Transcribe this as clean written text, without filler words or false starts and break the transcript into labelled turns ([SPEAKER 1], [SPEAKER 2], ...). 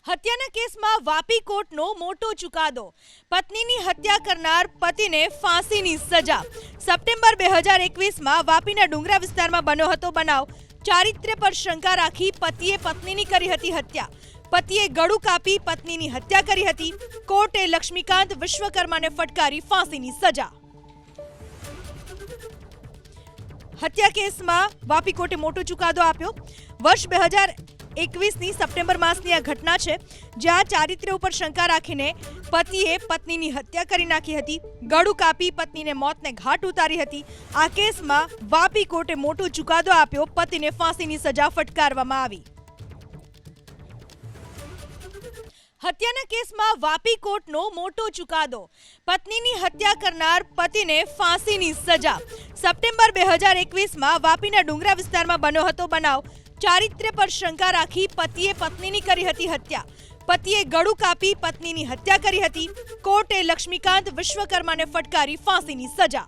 [SPEAKER 1] હત્યાના કેસમાં વાપી કોર્ટનો મોટો ચુકાદો. પત્નીની હત્યા કરનાર પતિને ફાંસીની સજા. સપ્ટેમ્બર 2021માં વાપીના ડુંગરા વિસ્તારમાં બન્યો હતો બનાવ. ચારિત્ર્ય પર શંકા રાખી પતિએ પત્નીની કરી હતી હત્યા. પતિએ ગળું કાપી પત્નીની હત્યા કરી હતી. કોર્ટે લક્ષ્મીકાંત વિશ્વકર્માને ફટકારી ફાંસીની સજા. હત્યા કેસમાં વાપી કોર્ટે મોટો ચુકાદો આપ્યો. વર્ષ 2021ની સપ્ટેમ્બર માસની આ ઘટના છે, જ્યાં ચારિત્ર્ય ઉપર શંકા રાખીને પતિએ પત્નીની હત્યા કરી નાખી હતી. ગળું કાપી પત્નીને મોતને ઘાટ ઉતારી હતી. આ કેસમાં વાપી કોર્ટે મોટો ચુકાદો આપ્યો. પતિને ફાંસીની સજા ફટકારવામાં આવી. હત્યાના કેસમાં વાપી કોર્ટનો મોટો ચુકાદો. પત્નીની હત્યા કરનાર પતિને ફાંસીની સજા. સપ્ટેમ્બર 2021માં વાપીના ડુંગરા વિસ્તારમાં બન્યો હતો બનાવ. ચારિત્ર્ય પર શંકા રાખી પતિએ પત્નીની કરી હતી હત્યા. પતિએ ગળું કાપી પત્નીની હત્યા કરી હતી. કોર્ટે લક્ષ્મીકાંત વિશ્વકર્માને ફટકારી ફાંસીની સજા.